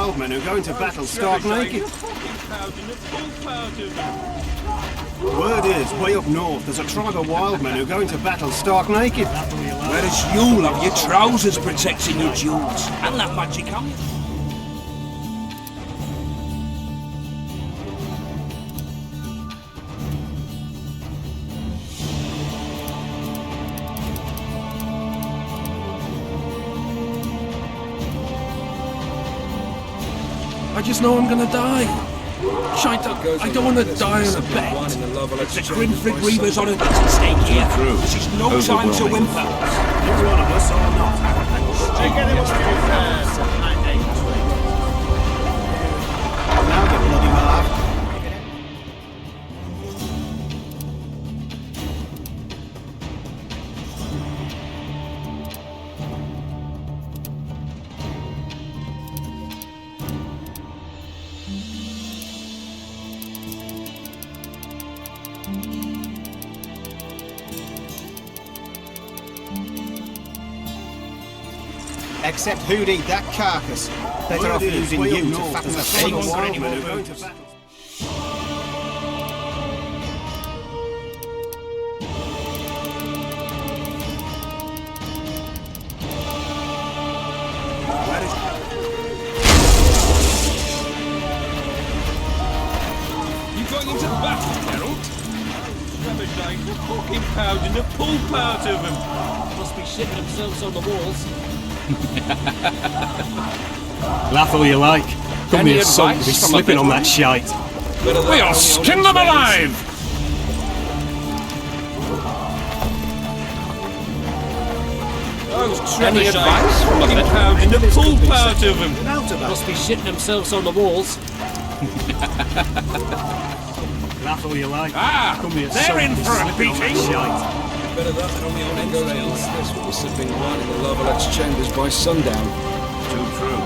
wild men who go into battle stark naked. Word is, way up north, there's a tribe of wild men who go into battle stark naked. Whereas you'll have your trousers protecting your jewels and that magic helmet. I just know I'm gonna die. Shite, I don't want to die on a bet. The Grimfrig Reavers on a stake here. This is no time to whimper. You're one of us or not. Now get bloody well after. Except who'd eat that carcass? Better off using you to fatten the pigs. You going into battle, Geralt? Rabashine, the fucking pounding the pulp out of them. Must be shitting themselves on the walls. Laugh all you like. Come here, son, to be slipping on that shite. We'll skin them alive! Those Trebashines fucking pounding the pulp out of them. Must be shitting themselves on the walls. Laugh all you like. Come here, they're in for a beating. Better that than on the old ender rails. This will be sipping wine in the Loverlet's chambers by sundown. Too true.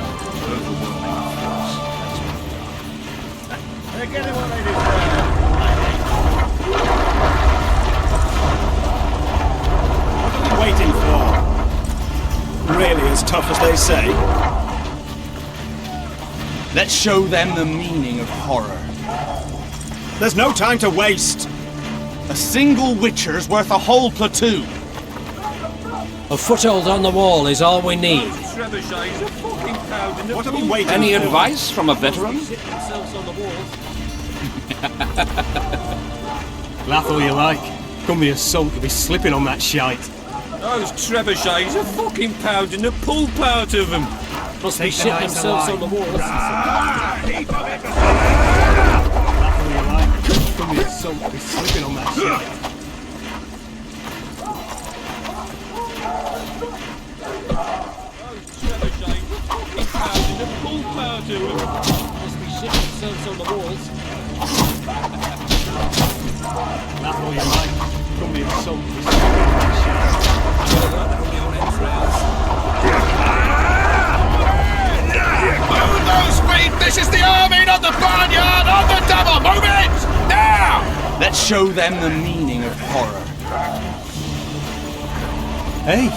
Overwhelming force. They're getting what they deserve. What are we waiting for? Really as tough as they say? Let's show them the meaning of horror. There's no time to waste. A single Witcher's worth a whole platoon. A foothold on the wall is all we need. Trebashines are fucking pounding the What are pulp. we waiting Any for? advice from a veteran? Shitting themselves on the walls. Laugh all you like. Come here, son, to be slipping on that shite. Those Trebashines are fucking pounding the pulp out of them. Must be shitting themselves on the walls. Come here, son, to be slipping on that shite. Trebashines are fucking pounding the pulp out of them. Must be shitting themselves on the walls. Laugh all you like. Come here, son, to be slipping on that shite. Move those feet! This is the army, not the barnyard! On the double! Move it! Now! Let's show them the meaning of horror. Hey,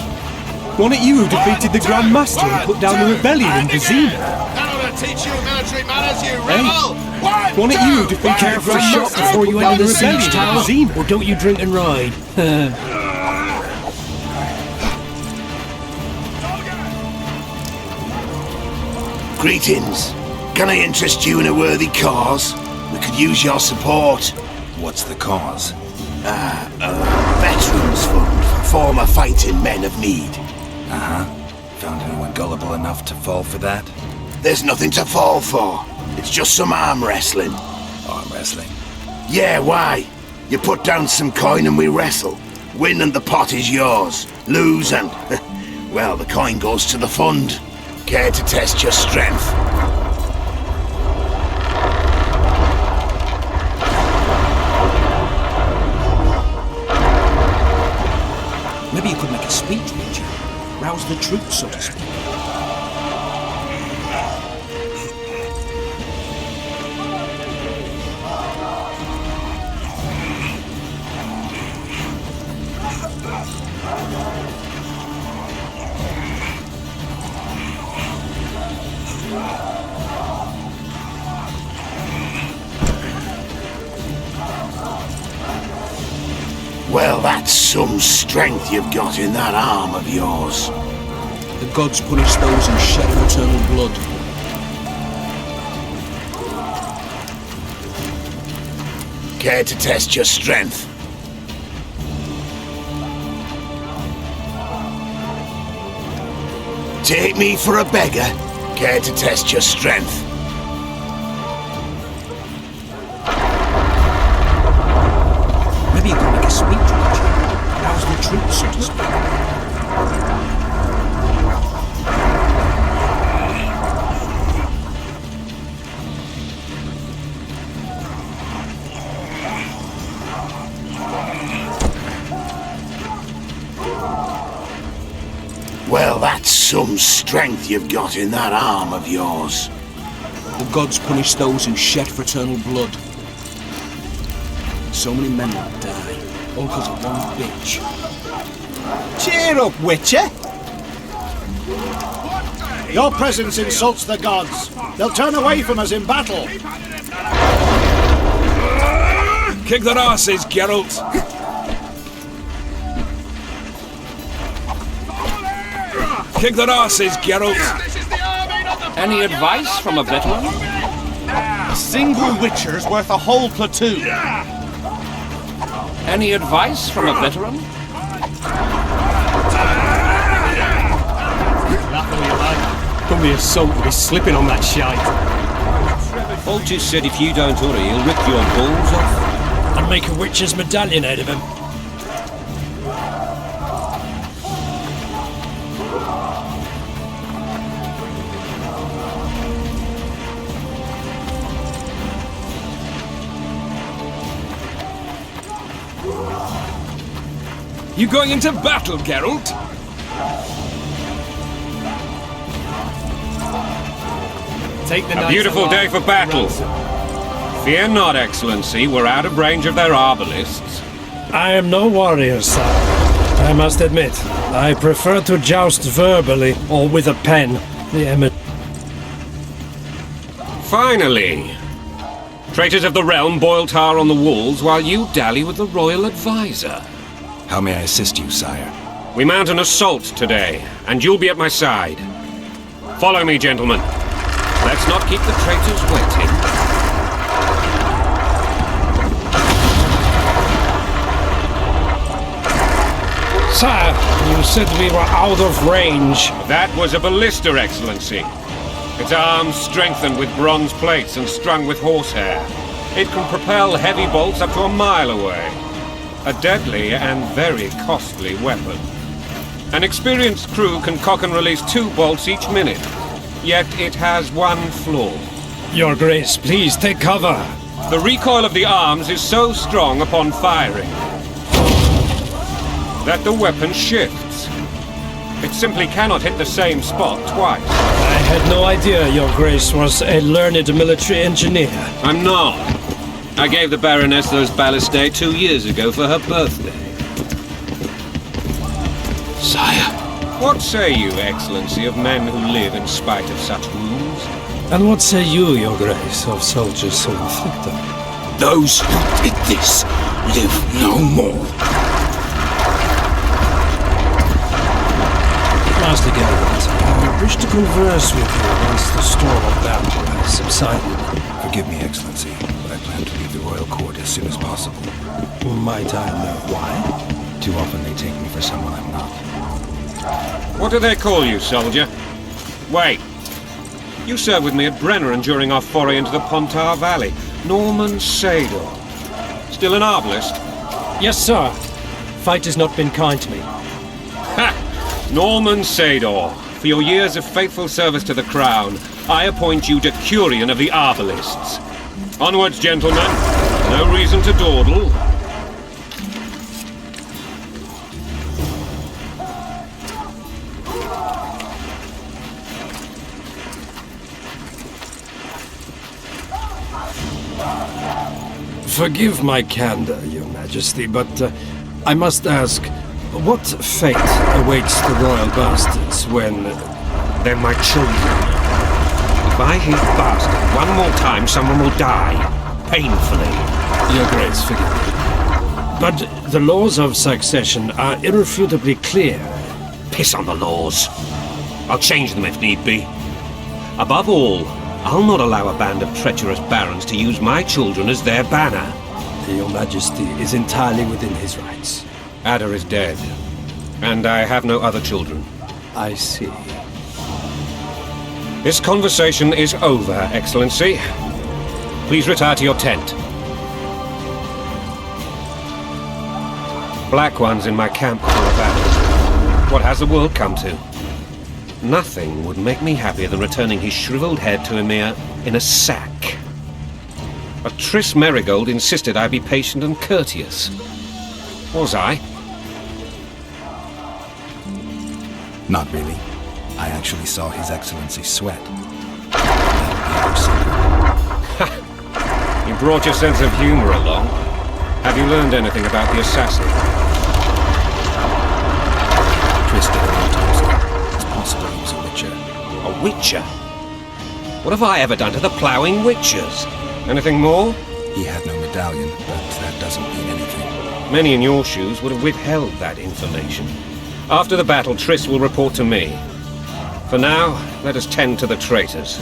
wasn't it you who defeated the Grand Master and put down the rebellion in Vizima? That ought to teach you military manners, you Hey, rebel! wasn't it you who defeated the Grand Master before you and put down enter the the rebellion siege in tower. Vizima? Or don't you drink and ride? Greetings. Can I interest you in a worthy cause? We could use your support. What's the cause? Veterans Fund for former fighting men of need. Found anyone gullible enough to fall for that? There's nothing to fall for. It's just some arm wrestling. Arm wrestling. Yeah, why? You put down some coin and we wrestle. Win and the pot is yours. Lose and... well, the coin goes to the fund. Care to test your strength? Maybe you could make a speech, Ranger. Rouse the troops, so to speak. some strength you've got in that arm of yours. The gods punish those who shed eternal blood. Care to test your strength? Take me for a beggar? Care to test your strength? Maybe you can make a speech, Richard. Now's the truth, so to speak. Well, that's some strength you've got in that arm of yours. The gods punish those who shed for eternal blood. So many men will die, all because of one bitch. Cheer up, Witcher! Your presence insults the gods. They'll turn away from us in battle. Kick their asses, Geralt! Kick their asses, Geralt! Any advice from a veteran? A single Witcher's worth a whole platoon. Any advice from a veteran? Don't be a salt to be slipping on that shite. Holt just said if you don't hurry, he'll rip your balls off. And make a witch's medallion out of him. You going into battle, Geralt? Take the A knights beautiful alive day for battle. Fear not, Excellency, we're out of range of their arbalists. I am no warrior, sir. I must admit, I prefer to joust verbally or with a pen. Finally! Traitors of the realm boil tar on the walls while you dally with the royal advisor. How may I assist you, sire? We mount an assault today, and you'll be at my side. Follow me, gentlemen. Let's not keep the traitors waiting. Sire, you said we were out of range. That was a ballista, Excellency. Its arms strengthened with bronze plates and strung with horsehair. It can propel heavy bolts up to a mile away. A deadly and very costly weapon. An experienced crew can cock and release 2 bolts each minute. Yet it has one flaw. Your Grace, please take cover. The recoil of the arms is so strong upon firing that the weapon shifts. It simply cannot hit the same spot twice. I had no idea Your Grace was a learned military engineer. I'm not. I gave the Baroness those ballistae 2 years ago for her birthday. Sire. What say you, Excellency, of men who live in spite of such wounds? And what say you, Your Grace, of soldiers so afflicted? Those who did this live no more. Master Geralt, I wish to converse with you once the storm of battle has subsided. Forgive me, Excellency, but I plan to leave the royal court as soon as possible. Might I know why? Too often they take me for someone I'm not. What do they call you, soldier? Wait. You served with me at Brenner and during our foray into the Pontar Valley. Norman Sador. Still an arbalist? Yes, sir. Fate has not been kind to me. Ha! Norman Sador. For your years of faithful service to the crown, I appoint you Decurion of the Arbalists. Onwards, gentlemen. No reason to dawdle. Forgive my candor, Your Majesty, but I must ask, what fate awaits the royal bastards when... They're my children. If I hit bastard one more time, someone will die. Painfully. Your Grace, forgive me. But the laws of succession are irrefutably clear. Piss on the laws. I'll change them if need be. Above all, I'll not allow a band of treacherous barons to use my children as their banner. Your Majesty is entirely within his rights. Ada is dead, and I have no other children. I see. This conversation is over, Excellency. Please retire to your tent. Black ones in my camp for a battle. What has the world come to? Nothing would make me happier than returning his shriveled head to Emir in a sack. But Triss Merigold insisted I be patient and courteous. Was I? Not really. I actually saw His Excellency sweat. You brought your sense of humor along. Have you learned anything about the assassin? Twisted an autopsy. It's possible he was a witcher. A witcher? What have I ever done to the ploughing witchers? Anything more? He had no medallion, but that doesn't mean anything. Many in your shoes would have withheld that information. After the battle, Triss will report to me. For now, let us tend to the traitors.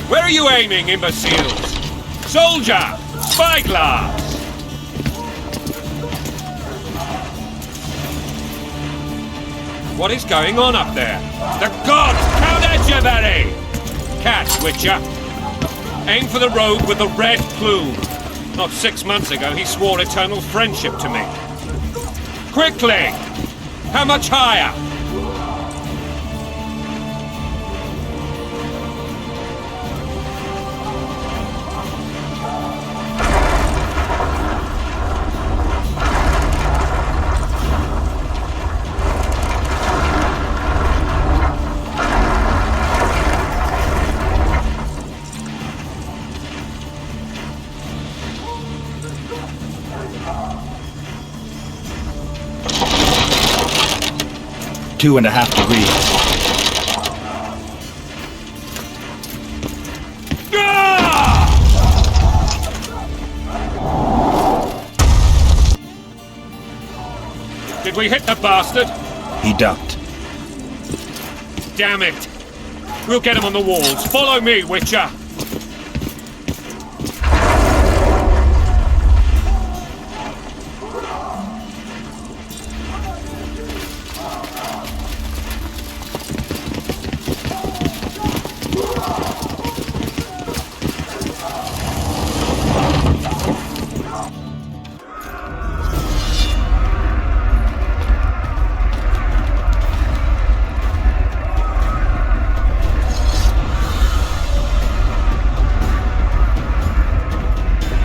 Where are you aiming, imbeciles? Soldier! Spyglass! What is going on up there? The gods! Count Edgeberry! Catch, Witcher! Aim for the rogue with the red plume. Not 6 months ago, he swore eternal friendship to me. Quickly! How much higher? Two and a half degrees. Did we hit the bastard? He ducked. Damn it! We'll get him on the walls. Follow me, Witcher!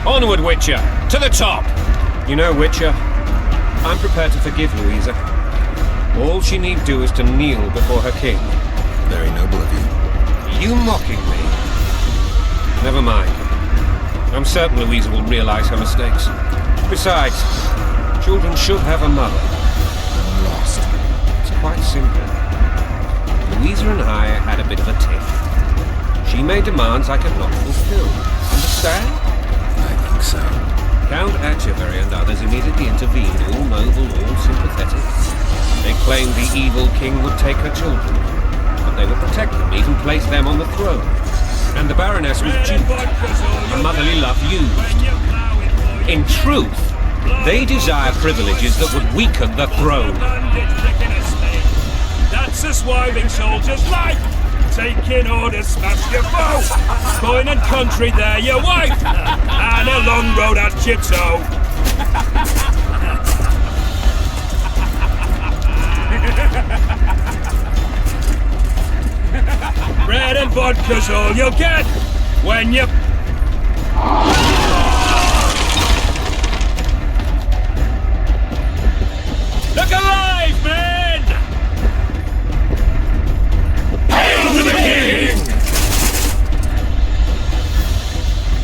Onward, Witcher! To the top! You know, Witcher, I'm prepared to forgive Louisa. All she need do is to kneel before her king. Very noble of you. You mocking me? Never mind. I'm certain Louisa will realize her mistakes. Besides, children should have a mother. I'm lost. It's quite simple. Louisa and I had a bit of a tiff. She made demands I could not fulfill. Understand? So, Count Atchebury and others immediately intervened, all noble, all sympathetic. They claimed the evil king would take her children, but they would protect them, even place them on the throne. And the Baroness was duped, her motherly love used. In truth, they desire privileges that would weaken the throne. That's a swiving soldier's life! Taking orders, smash your foe! Coin and country, there your wife! And a long road at your toe! Bread and vodka's all you'll get when you... Look alive, man! Hail to the king!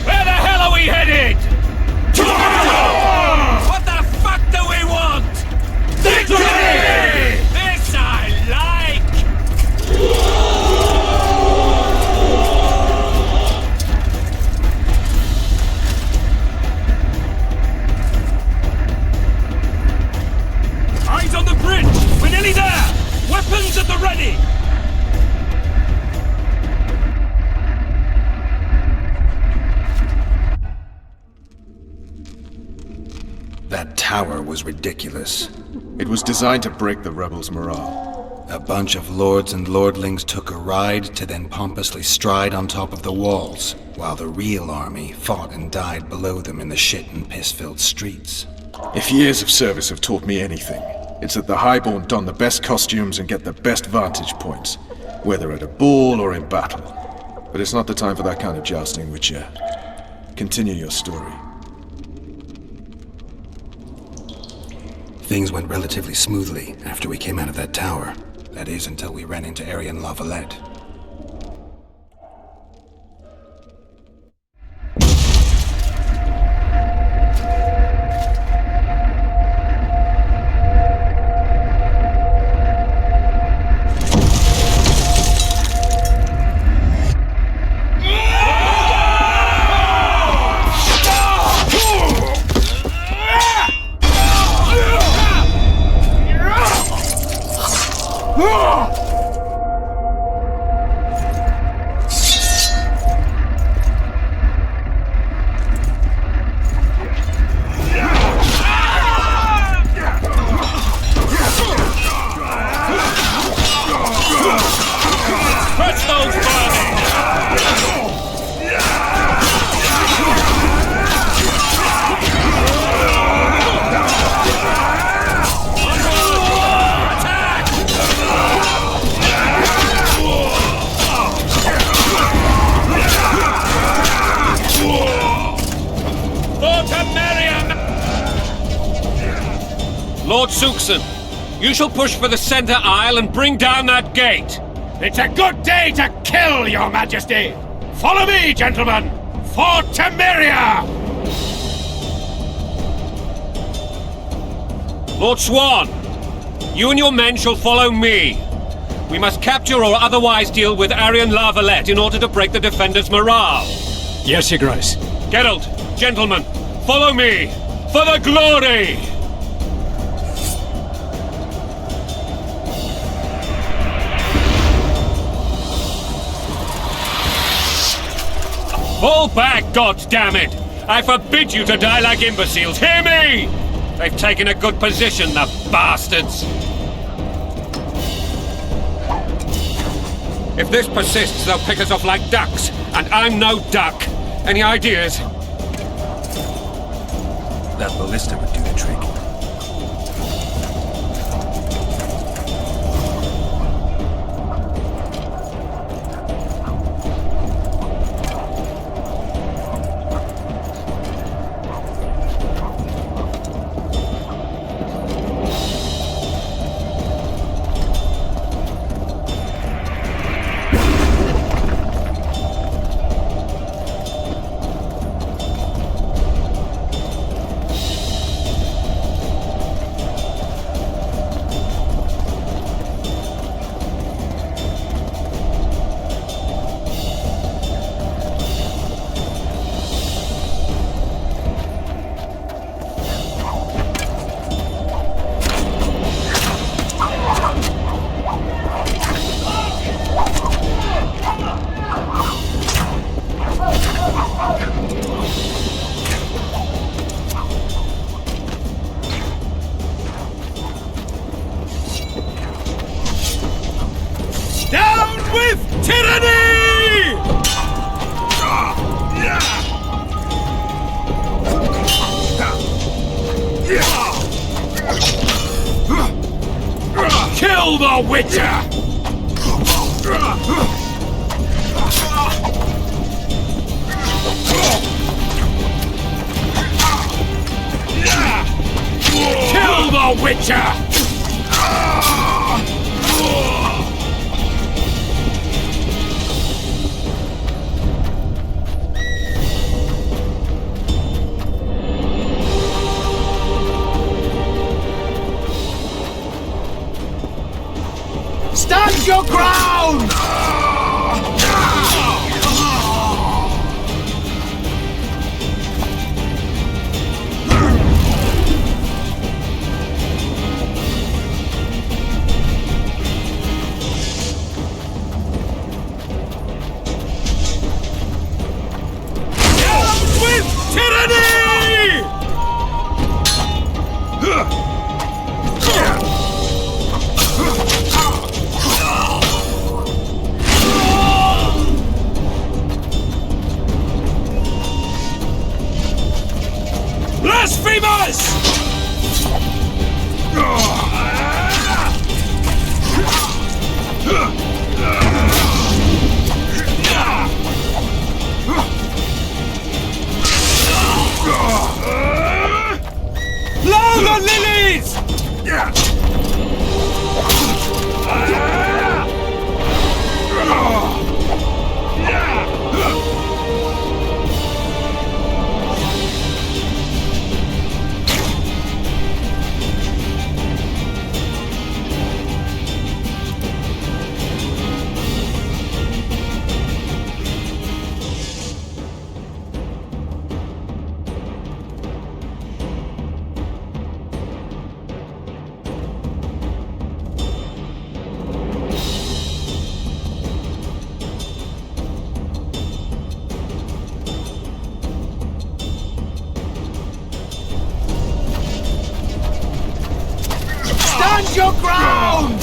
Where the hell are we headed? To Mordor! What the fuck do we want? Victory! This I like! tower was ridiculous. It was designed to break the rebels' morale. A bunch of lords and lordlings took a ride to then pompously stride on top of the walls, while the real army fought and died below them in the shit and piss-filled streets. If years of service have taught me anything, it's that the Highborn don the best costumes and get the best vantage points, whether at a ball or in battle. But it's not the time for that kind of jousting, Witcher. Continue your story. Things went relatively smoothly after we came out of that tower. That is, until we ran into Arian Lavalette. Lord Suxon, you shall push for the center aisle and bring down that gate. It's a good day to kill, Your Majesty! Follow me, gentlemen! For Temeria! Lord Swan, you and your men shall follow me. We must capture or otherwise deal with Arian Lavalette in order to break the defenders' morale. Yes, Your Grace. Geralt, gentlemen, follow me! For the glory! Fall back, goddammit! I forbid you to die like imbeciles, hear me! They've taken a good position, the bastards! If this persists, they'll pick us off like ducks, and I'm no duck. Any ideas? That ballista would do the trick. Kill the Witcher! Kill the Witcher! Stand your ground! With tyranny! Blow the lilies! Stand your ground!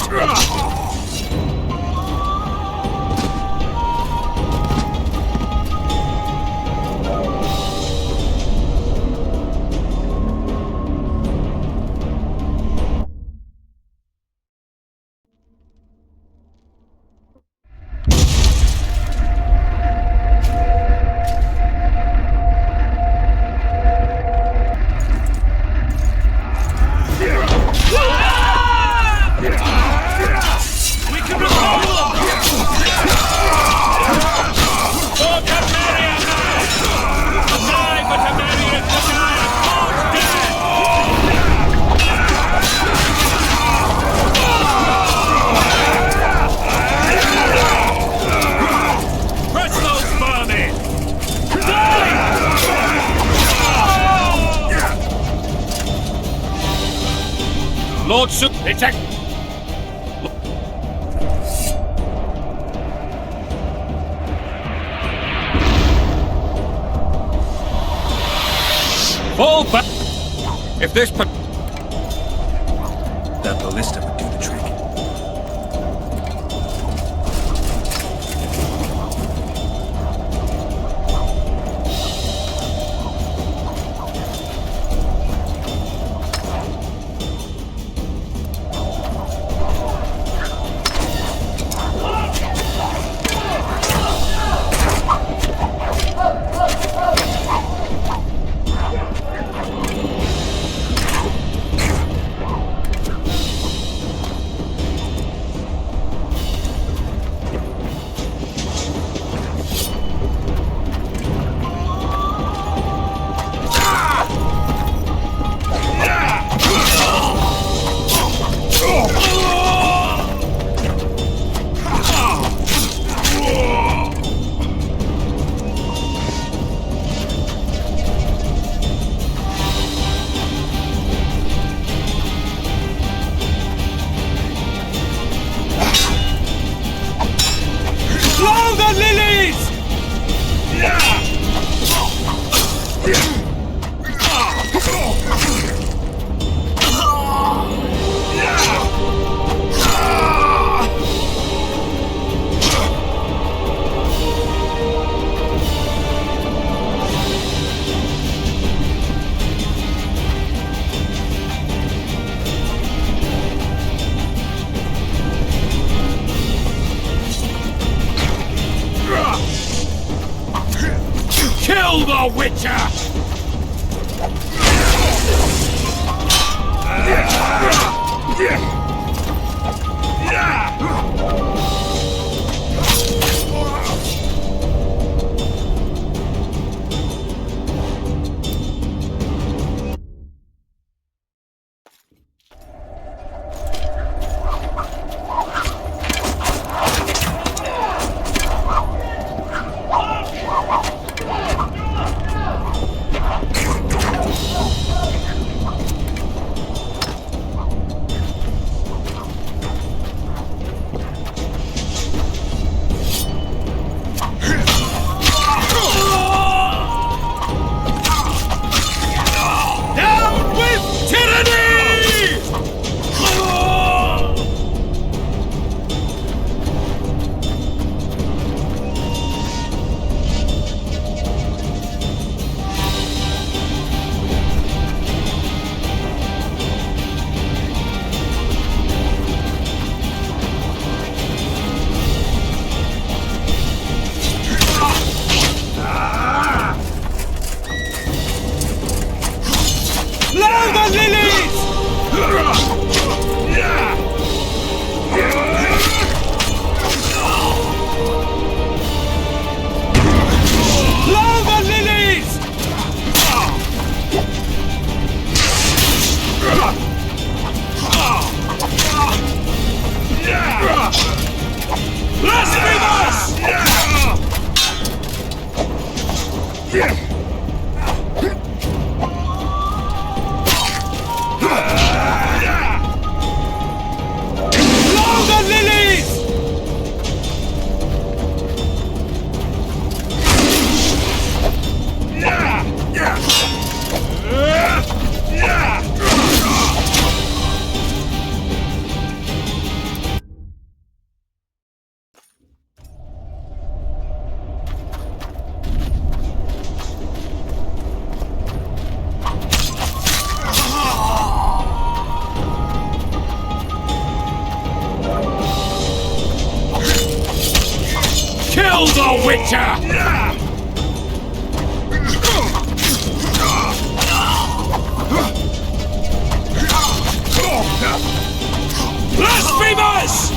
Lord Su... Attack! Fall back! If this... That ballista would do the trick. Kill the Witcher! Kill the Witcher! Blasphemous!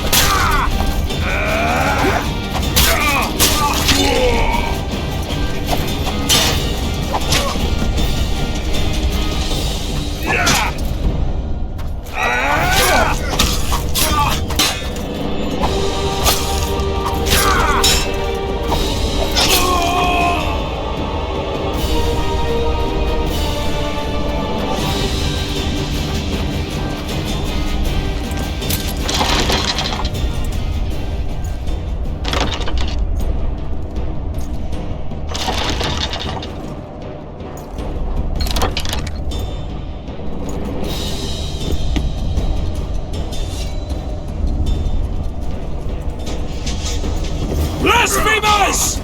Blasphemous!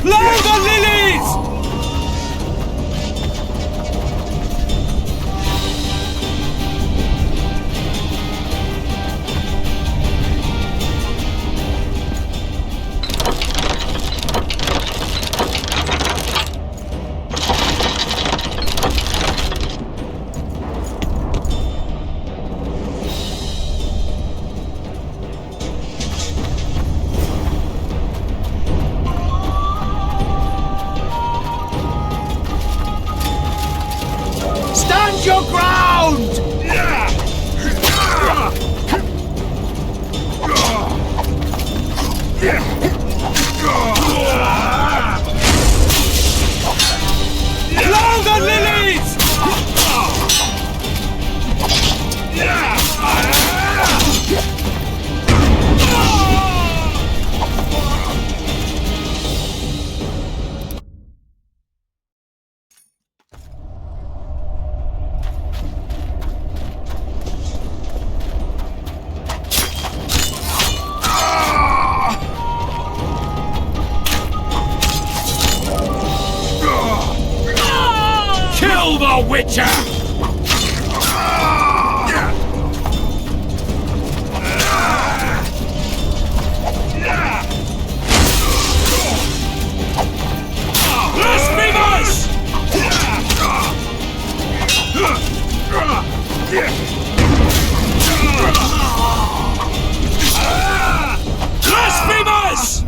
Blow the lilies! Stand your ground! Blow the lilies! Kill the Witcher! Blasphemous! Blasphemous!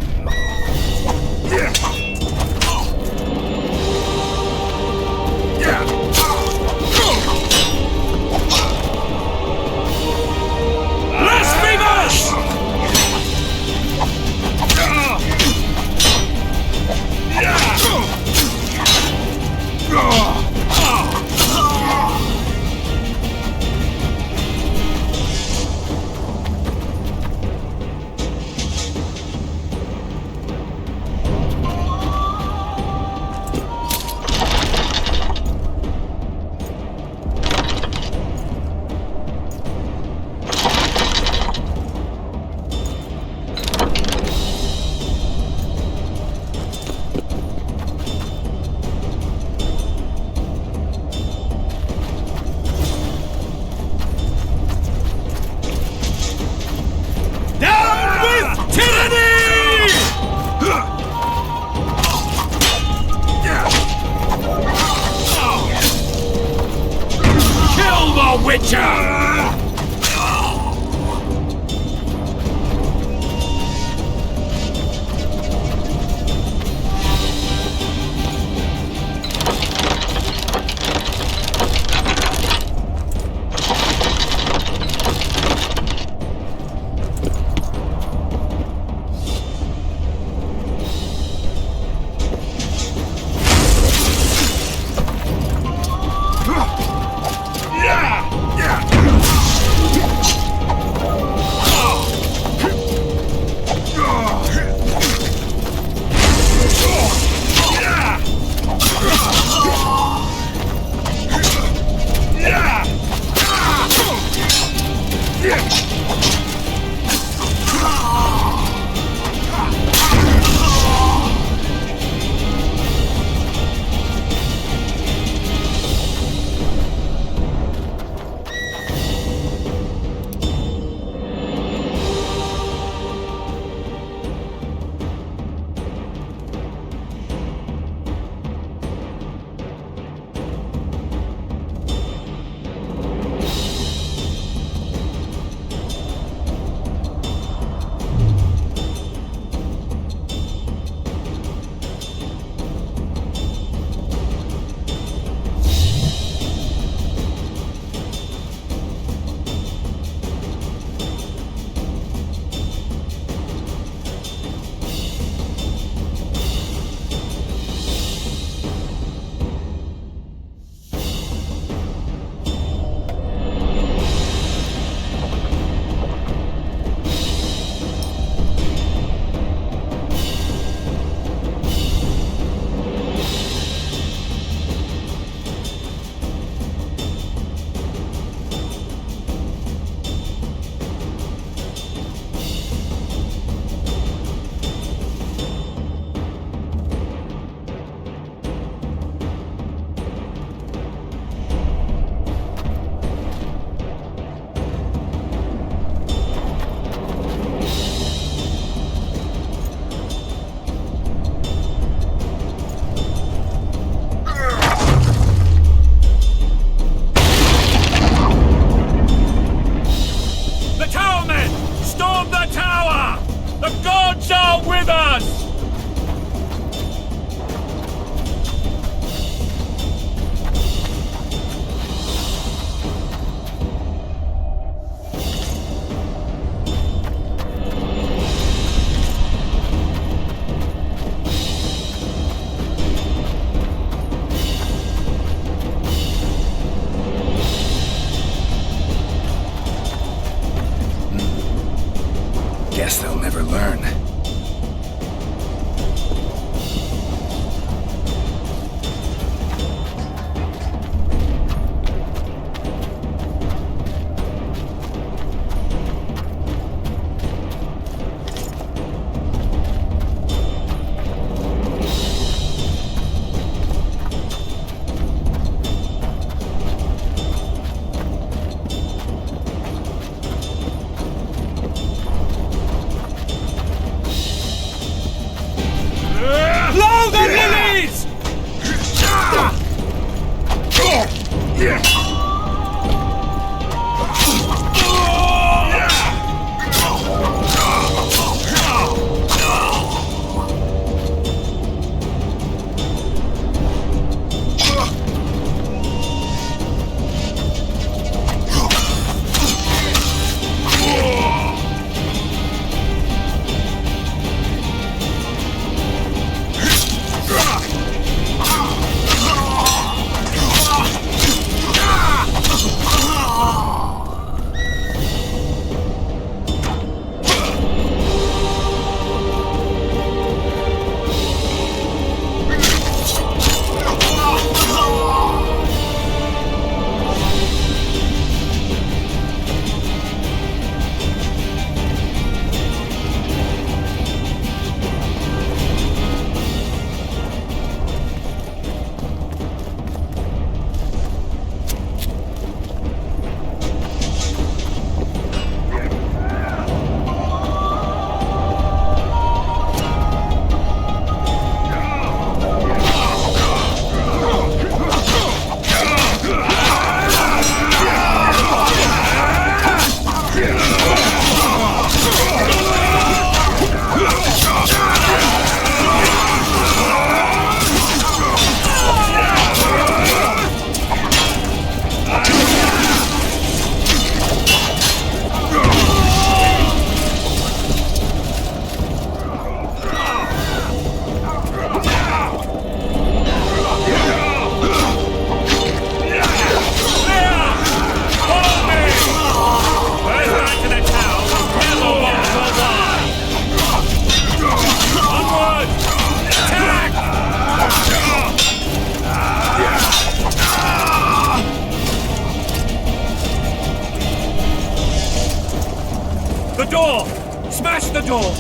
The door! Smash the door!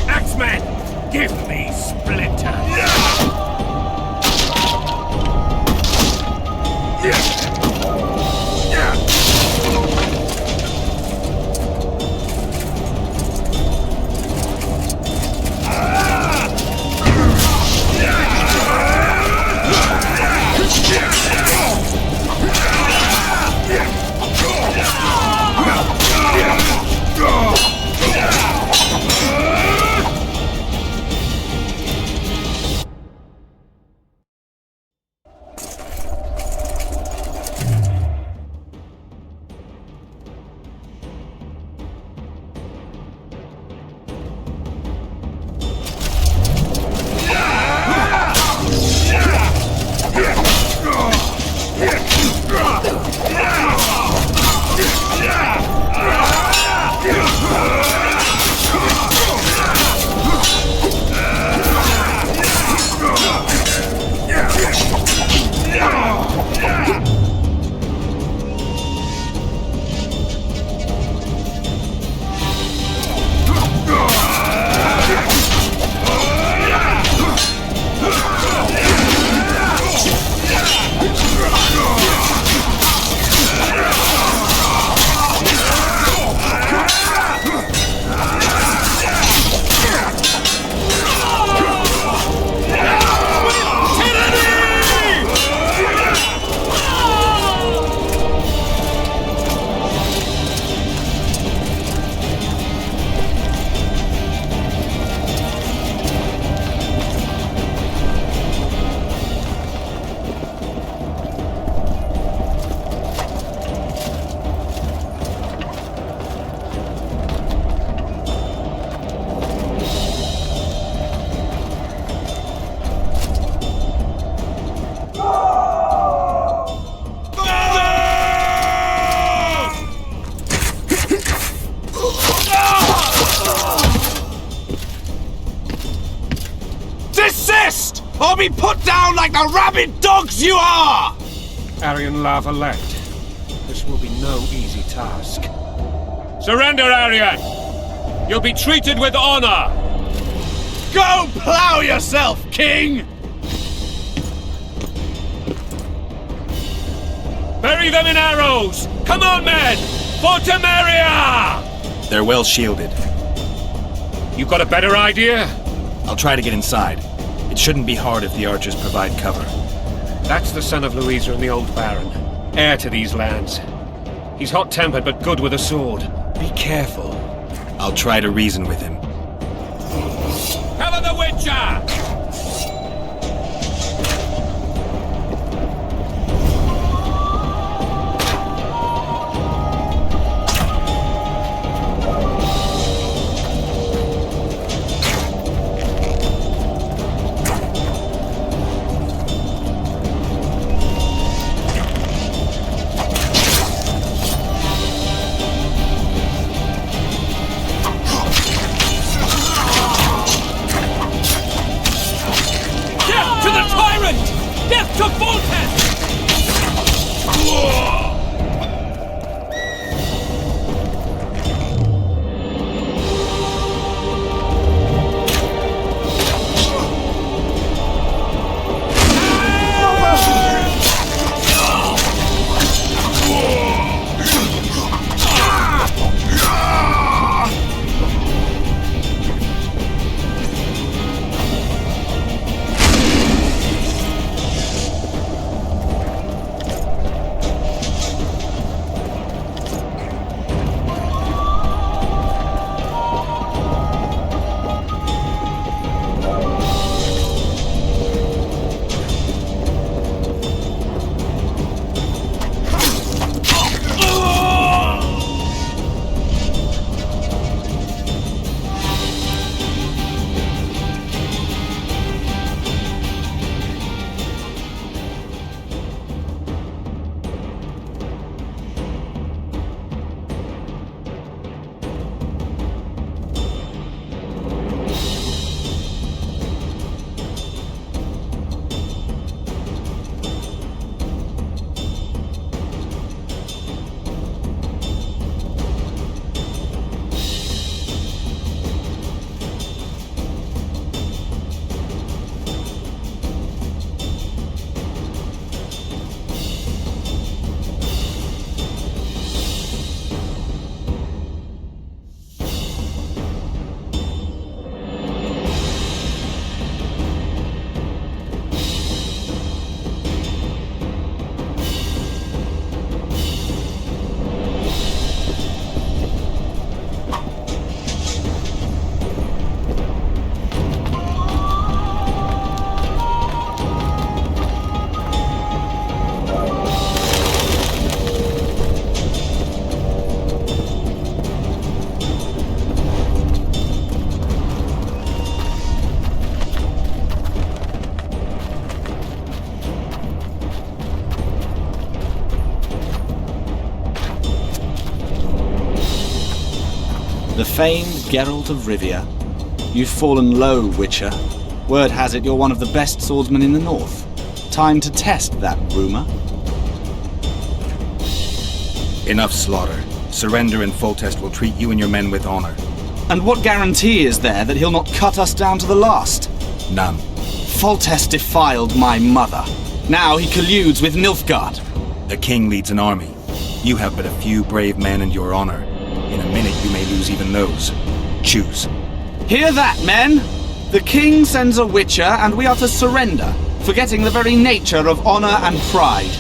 Axemen, give me splinters! Desist! Or be put down like the rabid dogs you are! Aryan Lavalette, this will be no easy task. Surrender, Aryan! You'll be treated with honor! Go plow yourself, King! Bury them in arrows! Come on, men! For Temeria! They're well shielded. You got a better idea? I'll try to get inside. It shouldn't be hard if the archers provide cover. That's the son of Louisa and the old Baron. heir to these lands. He's hot-tempered but good with a sword. Be careful. I'll try to reason with him. Cover the Witcher! The famed Geralt of Rivia. You've fallen low, Witcher. Word has it you're one of the best swordsmen in the north. Time to test that rumor. Enough slaughter. Surrender and Foltest will treat you and your men with honor. And what guarantee is there that he'll not cut us down to the last? None. Foltest defiled my mother. Now he colludes with Nilfgaard. The king leads an army. You have but a few brave men and your honor. In a minute you may lose even those. Choose. Hear that, men? The king sends a Witcher and we are to surrender, forgetting the very nature of honor and pride.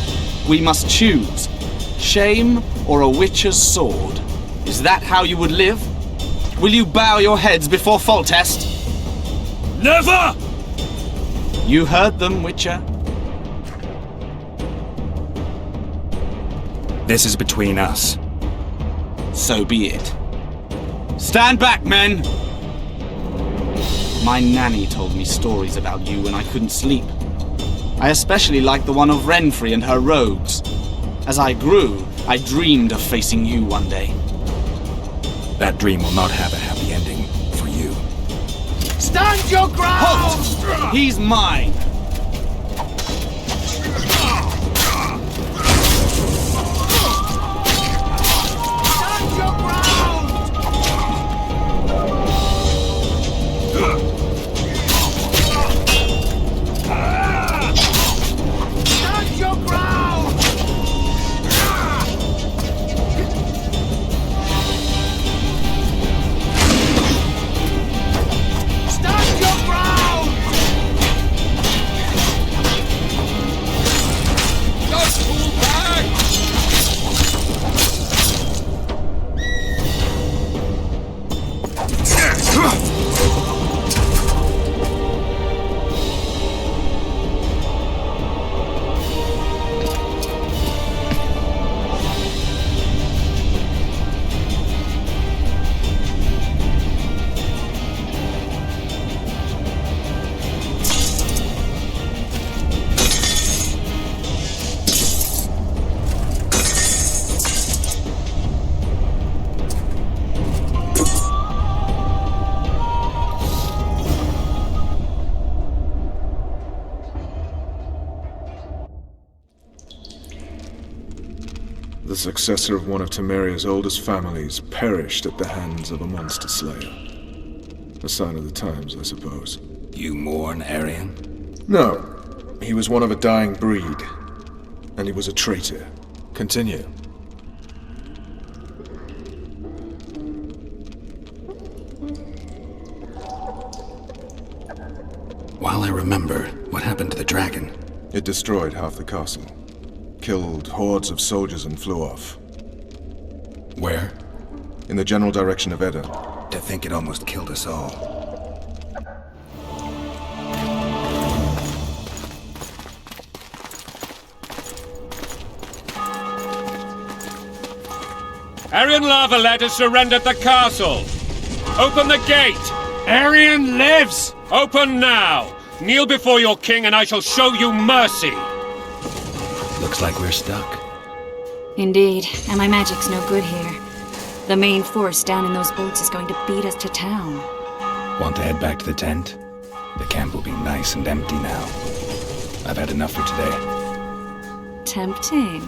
We must choose. Shame or a Witcher's sword. Is that how you would live? Will you bow your heads before Foltest? Never! You heard them, Witcher. This is between us. So be it. Stand back, men! My nanny told me stories about you when I couldn't sleep. I especially liked the one of Renfrey and her rogues. As I grew, I dreamed of facing you one day. That dream will not have a happy ending for you. Stand your ground! Halt! He's mine! The successor of one of Temeria's oldest families perished at the hands of a monster slayer. A sign of the times, I suppose. You mourn Arian? No. He was one of a dying breed. And he was a traitor. Continue. While I remember, what happened to the dragon? It destroyed half the castle. Killed hordes of soldiers and flew off. Where? In the general direction of Edda. To think it almost killed us all. Arian Lavalet has surrendered the castle. Open the gate. Arian lives! Open now. Kneel before your king and I shall show you mercy. Looks like we're stuck. Indeed, and my magic's no good here. The main force down in those boats is going to beat us to town. Want to head back to the tent? The camp will be nice and empty now. I've had enough for today. Tempting.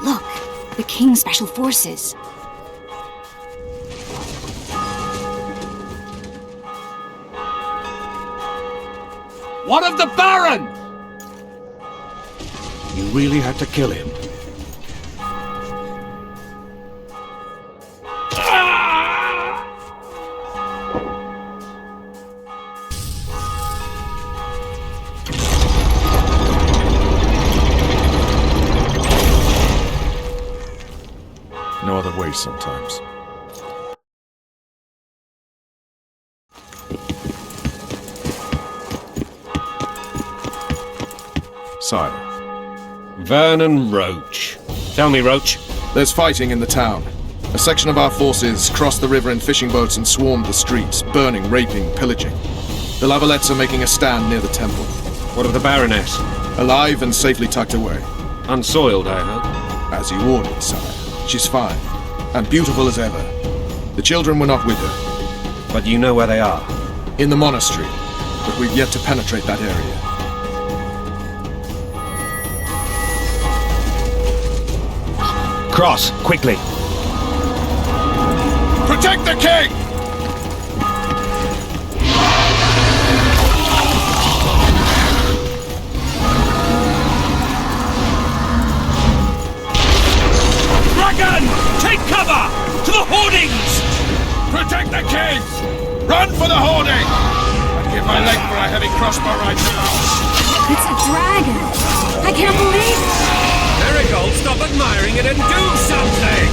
Look, the King's Special Forces. What of the Baron? You really had to kill him. No other way sometimes. Sire. Vernon Roach. Tell me, Roach. There's fighting in the town. A section of our forces crossed the river in fishing boats and swarmed the streets, burning, raping, pillaging. The Lavalets are making a stand near the temple. What of the Baroness? Alive and safely tucked away. Unsoiled, I hope. As you ordered, sire. She's fine. And beautiful as ever. The children were not with her. But you know where they are? In the monastery. But we've yet to penetrate that area. Cross, quickly. Protect the king! Dragon! Take cover! To the hoardings! Protect the king! Run for the hoarding! I'd give my leg for a heavy crossbow right now. It's a dragon! I can't believe it! Marigold, stop admiring it and do something!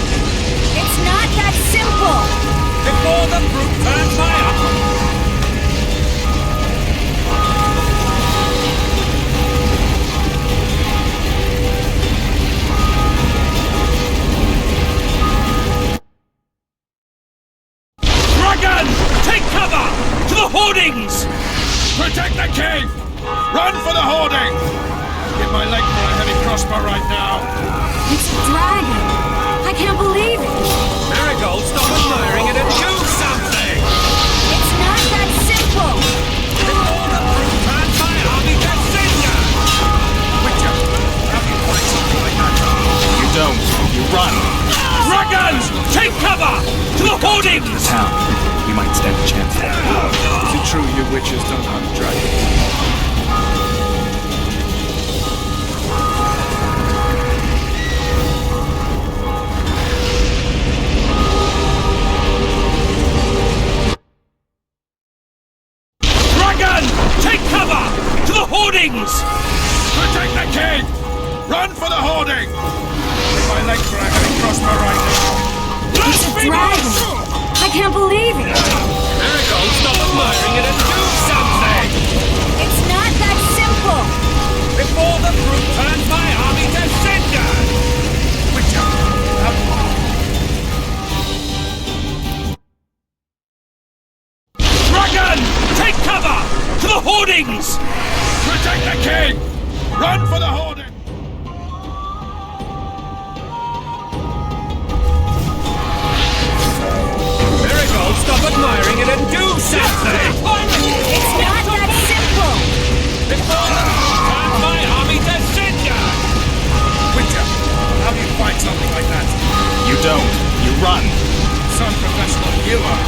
It's not that simple! Before the brute turns my eye! Dragon! Take cover! To the hoardings! Protect the king! Run for the hoarding! Give my leg for a heavy crossbow right now. It's a dragon! I can't believe it! Marigold, stop admiring it and do something! It's not that simple! Before the brute turns my army to cinder! Witcher, how do you fight something like that? You don't. You run. Dragon! Take cover! To the hoardings! Town. We might stand a chance there. Is it true you witches don't hunt dragons? Hoardings! Protect the king! Run for the hoarding! Give my leg for a heavy crossbow right now. It's a dragon! I can't believe it! Marigold, stop admiring it and do something! It's not that simple! Before the brute turns my army to cinder! Witcher, Dragon! Take cover! To the hoardings! Protect the king! Run for the hoarding! Marigold, stop admiring it and do something! It's not that simple! Before the brute turns my army to cinder! run! Some professional you are.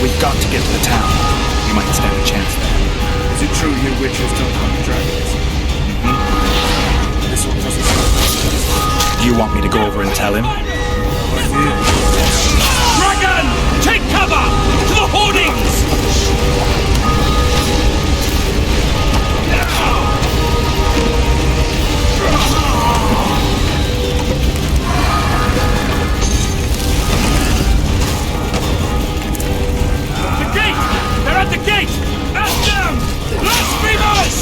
We've got to get to the town. We might stand a chance there. Is it true you witches don't hunt dragons? This one doesn't sound. Do you want me to go over and tell him? Dragon! Take cover! To the hoardings! The gate! They're at the gate! At them! Blasphemers!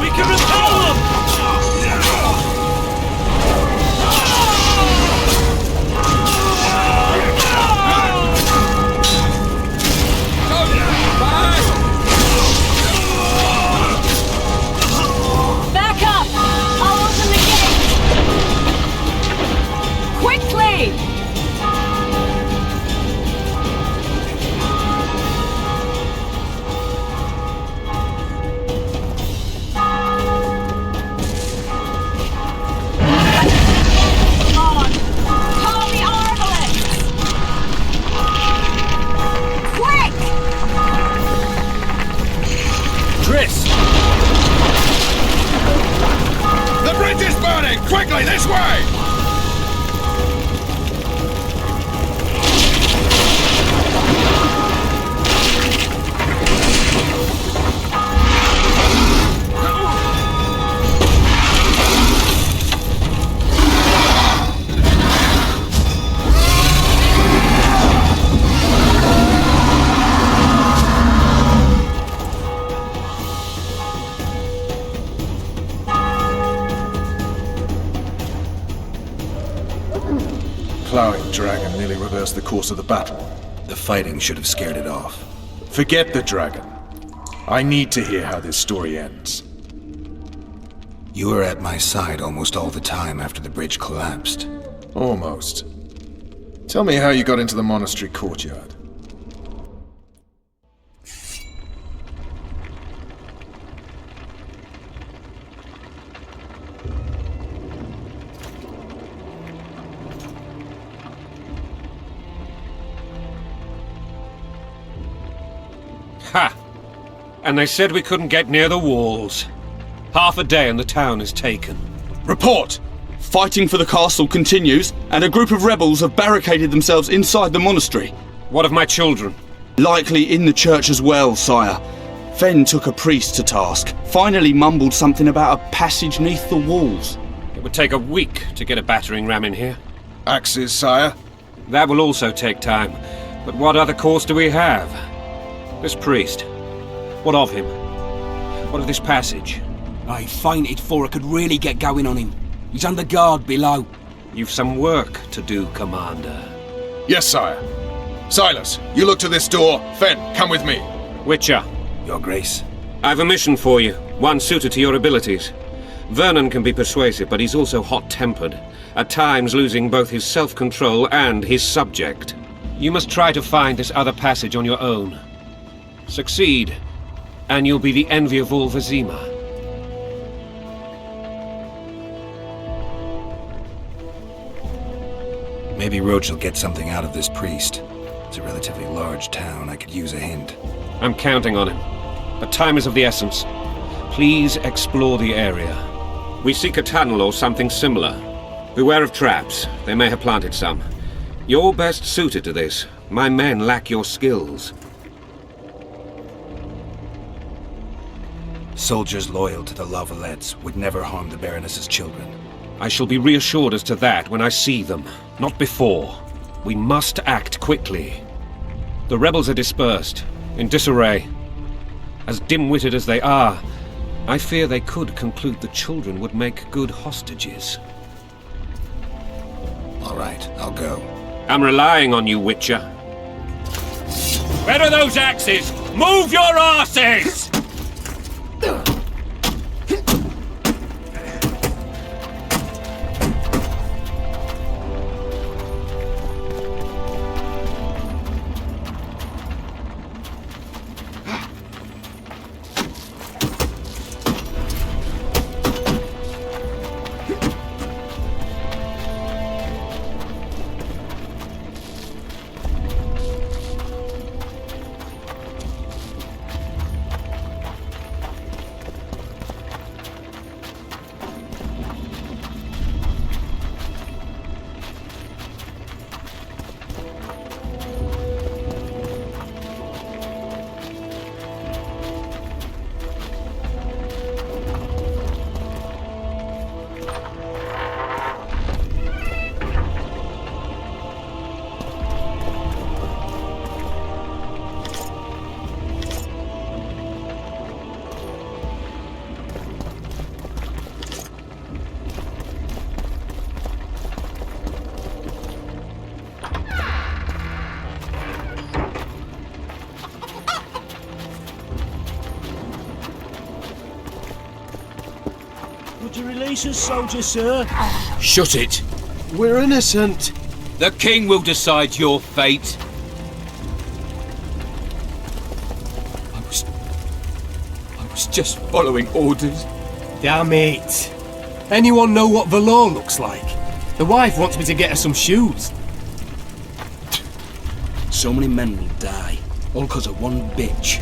We can repel them! Back up! I'll open the gate! Quickly! Come on! Call the arbalists! Quick! Tris! The bridge is burning! Quickly, this way! Plowing dragon nearly reversed the course of the battle. The fighting should have scared it off. Forget the dragon. I need to hear how this story ends. You were at my side almost all the time after the bridge collapsed. Almost. Tell me how you got into the monastery courtyard. Ha! And they said we couldn't get near the walls. Half a day and the town is taken. Report! Fighting for the castle continues, and a group of rebels have barricaded themselves inside the monastery. What of my children? Likely in the church as well, sire. Fen took a priest to task, finally mumbled something about a passage neath the walls. It would take a week to get a battering ram in here. Axes, sire? That will also take time. But what other course do we have? This priest. What of him? What of this passage? I fainted before I could really get going on him. He's under guard below. You've some work to do, Commander. Yes, sire. Silas, you look to this door. Fen, come with me. Witcher. Your Grace. I've a mission for you, one suited to your abilities. Vernon can be persuasive, but he's also hot-tempered, at times losing both his self-control and his subject. You must try to find this other passage on your own. Succeed, and you'll be the envy of all Vizima. Maybe Roach will get something out of this priest. It's a relatively large town. I could use a hint. I'm counting on him. But time is of the essence. Please explore the area. We seek a tunnel or something similar. Beware of traps. They may have planted some. You're best suited to this. My men lack your skills. Soldiers loyal to the Lavalettes would never harm the Baroness's children. I shall be reassured as to that when I see them, not before. We must act quickly. The rebels are dispersed, in disarray. As dim-witted as they are, I fear they could conclude the children would make good hostages. All right, I'll go. I'm relying on you, Witcher. Where are those axes? Move your asses! to release us, soldier, sir. Shut it. We're innocent. The king will decide your fate. I was just following orders. Damn it. Anyone know what the law looks like? The wife wants me to get her some shoes. So many men will die, all because of one bitch.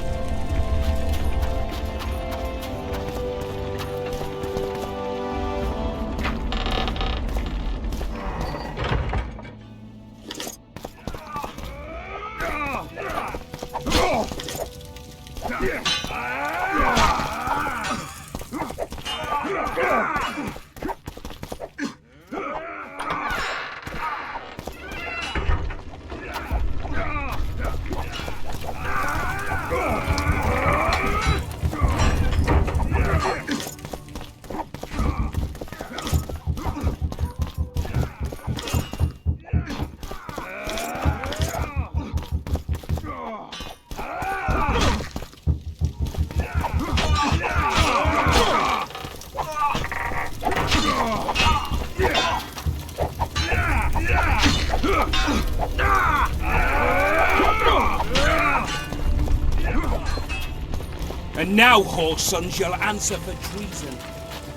And now, whoresons, you'll answer for treason.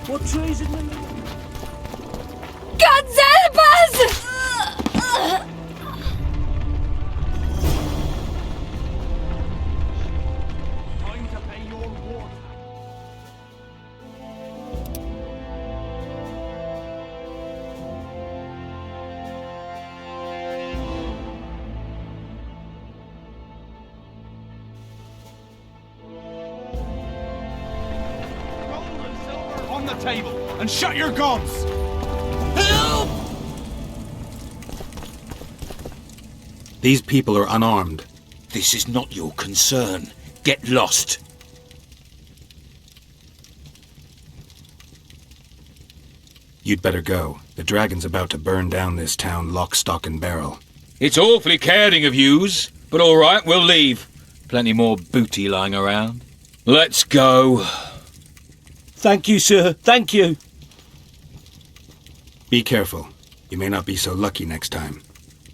What treason? God's help us! Time to pay your war. On the table and shut your guns! Help! These people are unarmed. This is not your concern. Get lost. You'd better go. The dragon's about to burn down this town lock, stock, and barrel. It's awfully caring of yous, but all right, we'll leave. Plenty more booty lying around. Let's go. Thank you, sir. Thank you. Be careful. You may not be so lucky next time.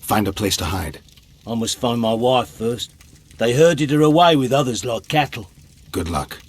Find a place to hide. I must find my wife first. They herded her away with others like cattle. Good luck.